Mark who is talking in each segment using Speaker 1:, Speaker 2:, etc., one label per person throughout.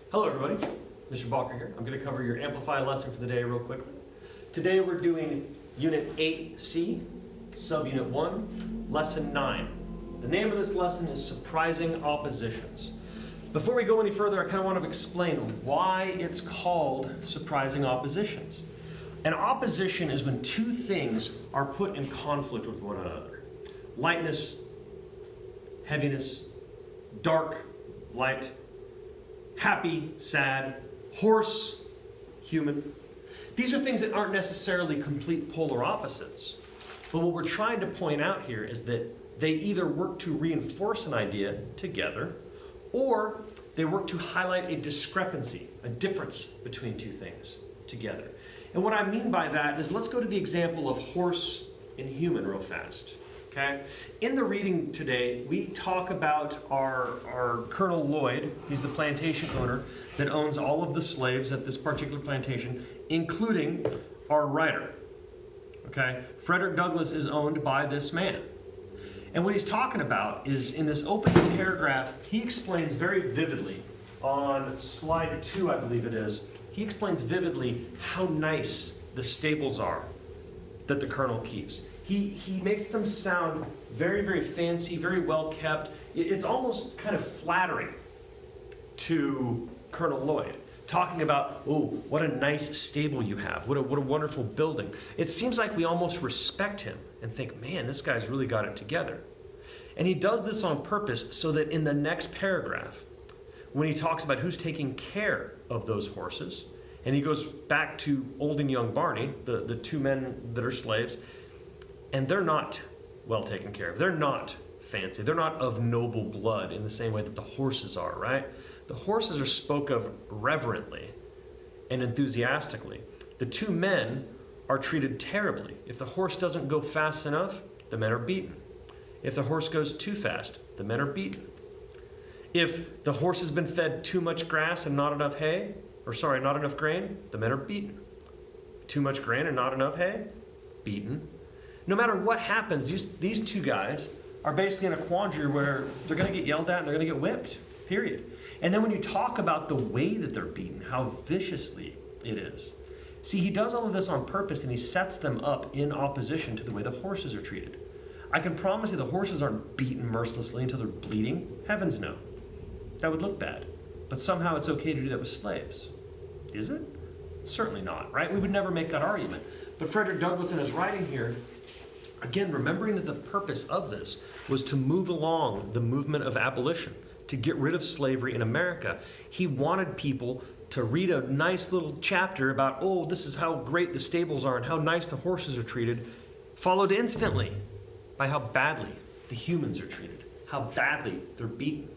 Speaker 1: Hello everybody, Mr. Balker here. I'm going to cover your Amplify lesson for the day real quickly. Today we're doing Unit 8C, Subunit 1, Lesson 9. The name of this lesson is Surprising Oppositions. Before we go any further, I kind of want to explain why it's called surprising oppositions. An opposition is when two things are put in conflict with one another. Lightness, heaviness, dark, light, happy, sad, horse, human. These are things that aren't necessarily complete polar opposites. But what we're trying to point out here is that they either work to reinforce an idea together, or they work to highlight a discrepancy, a difference between two things together. And what I mean by that is, let's go to the example of horse and human real fast. Okay? In the reading today, we talk about our Colonel Lloyd. He's the plantation owner that owns all of the slaves at this particular plantation, including our writer. Okay? Frederick Douglass is owned by this man. And what he's talking about is, in this opening paragraph, he explains very vividly, on slide 2, I believe it is, he explains vividly how nice the stables are that the Colonel keeps. He makes them sound very, very fancy, very well kept. It's almost kind of flattering to Colonel Lloyd, talking about, oh, what a nice stable you have. What a wonderful building. It seems like we almost respect him and think, man, this guy's really got it together. And he does this on purpose so that in the next paragraph, when he talks about who's taking care of those horses, and he goes back to old and young Barney, the two men that are slaves, and they're not well taken care of. They're not fancy. They're not of noble blood in the same way that the horses are, right? The horses are spoke of reverently and enthusiastically. The two men are treated terribly. If the horse doesn't go fast enough, the men are beaten. If the horse goes too fast, the men are beaten. If the horse has been fed too much grass and not enough not enough grain, the men are beaten. Too much grain and not enough hay, beaten. No matter what happens, these two guys are basically in a quandary where they're going to get yelled at and they're going to get whipped, period. And then when you talk about the way that they're beaten, how viciously it is. See, he does all of this on purpose, and he sets them up in opposition to the way the horses are treated. I can promise you the horses aren't beaten mercilessly until they're bleeding. Heavens no. That would look bad. But somehow it's okay to do that with slaves. Is it? Certainly not, right? We would never make that argument. But Frederick Douglass, in his writing here, again, remembering that the purpose of this was to move along the movement of abolition, to get rid of slavery in America, he wanted people to read a nice little chapter about, oh, this is how great the stables are and how nice the horses are treated, followed instantly by how badly the humans are treated, how badly they're beaten.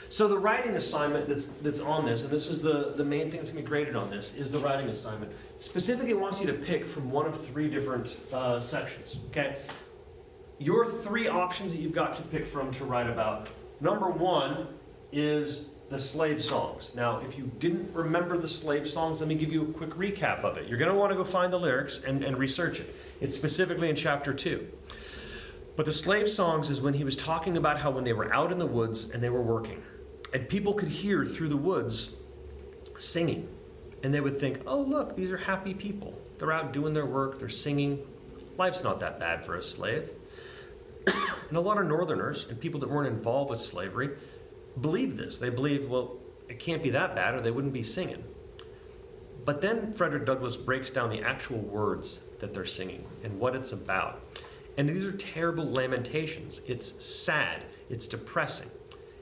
Speaker 1: So the writing assignment that's on this, and this is the main thing that's going to be graded on this, is the writing assignment. Specifically, it wants you to pick from one of 3 different sections, okay? Your 3 options that you've got to pick from to write about. Number 1 is the slave songs. Now, if you didn't remember the slave songs, let me give you a quick recap of it. You're going to want to go find the lyrics and research it. It's specifically in chapter 2. But the slave songs is when he was talking about how when they were out in the woods and they were working, and people could hear through the woods singing, and they would think, oh, look, these are happy people. They're out doing their work, they're singing. Life's not that bad for a slave. And a lot of Northerners and people that weren't involved with slavery believed this. They believed, well, it can't be that bad or they wouldn't be singing. But then Frederick Douglass breaks down the actual words that they're singing and what it's about. And these are terrible lamentations. It's sad. It's depressing.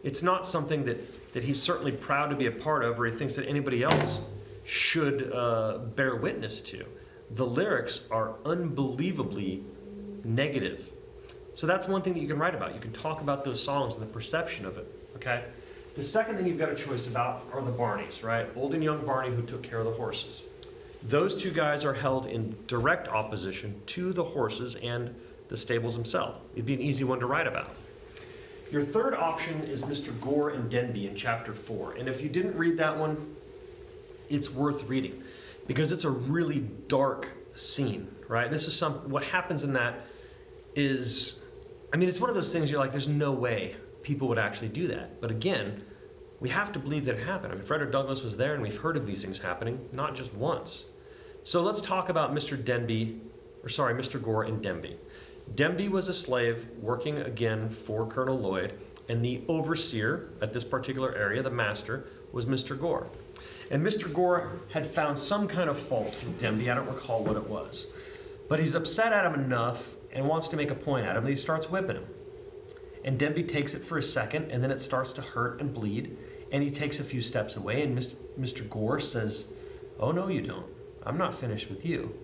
Speaker 1: It's not something that he's certainly proud to be a part of, or he thinks that anybody else should bear witness to. The lyrics are unbelievably negative. So that's one thing that you can write about. You can talk about those songs and the perception of it, okay? The second thing you've got a choice about are the Barneys, right? Old and young Barney who took care of the horses. Those two guys are held in direct opposition to the horses and the stables themselves. It'd be an easy one to write about. Your third option is Mr. Gore and Denby in chapter 4. And if you didn't read that one, it's worth reading because it's a really dark scene, right? This is what happens in that is, I mean, it's one of those things you're like, there's no way people would actually do that. But again, we have to believe that it happened. I mean, Frederick Douglass was there, and we've heard of these things happening, not just once. So let's talk about Mr. Gore and Denby. Denby was a slave working again for Colonel Lloyd, and the overseer at this particular area, the master, was Mr. Gore. And Mr. Gore had found some kind of fault with Denby. I don't recall what it was. But he's upset at him enough and wants to make a point at him that he starts whipping him. And Denby takes it for a second, and then it starts to hurt and bleed, and he takes a few steps away, and Mr. Gore says, "Oh, no, you don't. I'm not finished with you."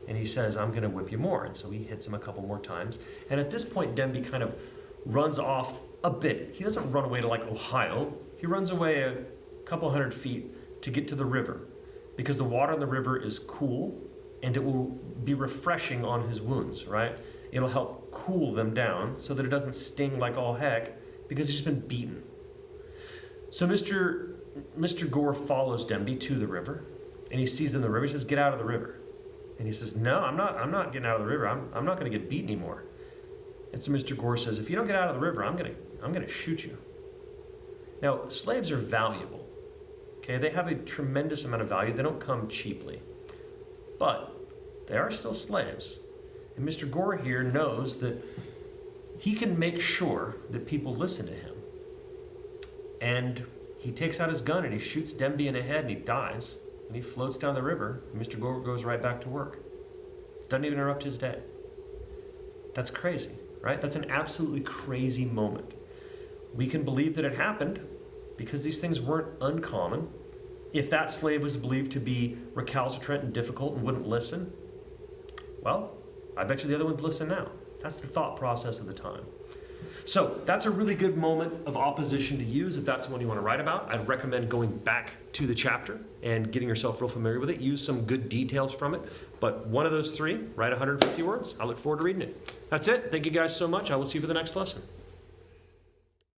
Speaker 1: And he says, "I'm going to whip you more." And so he hits him a couple more times. And at this point, Denby kind of runs off a bit. He doesn't run away to like Ohio. He runs away a couple 100 feet to get to the river, because the water in the river is cool and it will be refreshing on his wounds, right? It'll help cool them down so that it doesn't sting like all heck, because he's been beaten. So Mr. Gore follows Denby to the river, and he sees them in the river. He says, "Get out of the river." And he says, "No, I'm not getting out of the river. I'm not going to get beat anymore." And so Mr. Gore says, "If you don't get out of the river, I'm going to shoot you." Now, slaves are valuable. Okay, they have a tremendous amount of value. They don't come cheaply. But they are still slaves. And Mr. Gore here knows that he can make sure that people listen to him. And he takes out his gun and he shoots Denby in the head, and he dies. And he floats down the river, and Mr. Gore goes right back to work. Doesn't even interrupt his day. That's crazy, right? That's an absolutely crazy moment. We can believe that it happened because these things weren't uncommon. If that slave was believed to be recalcitrant and difficult and wouldn't listen, well, I bet you the other ones listen now. That's the thought process of the time. So that's a really good moment of opposition to use. If that's one you want to write about, I'd recommend going back to the chapter and getting yourself real familiar with it. Use some good details from it. But one of those three, write 150 words. I look forward to reading it. That's it. Thank you guys so much. I will see you for the next lesson.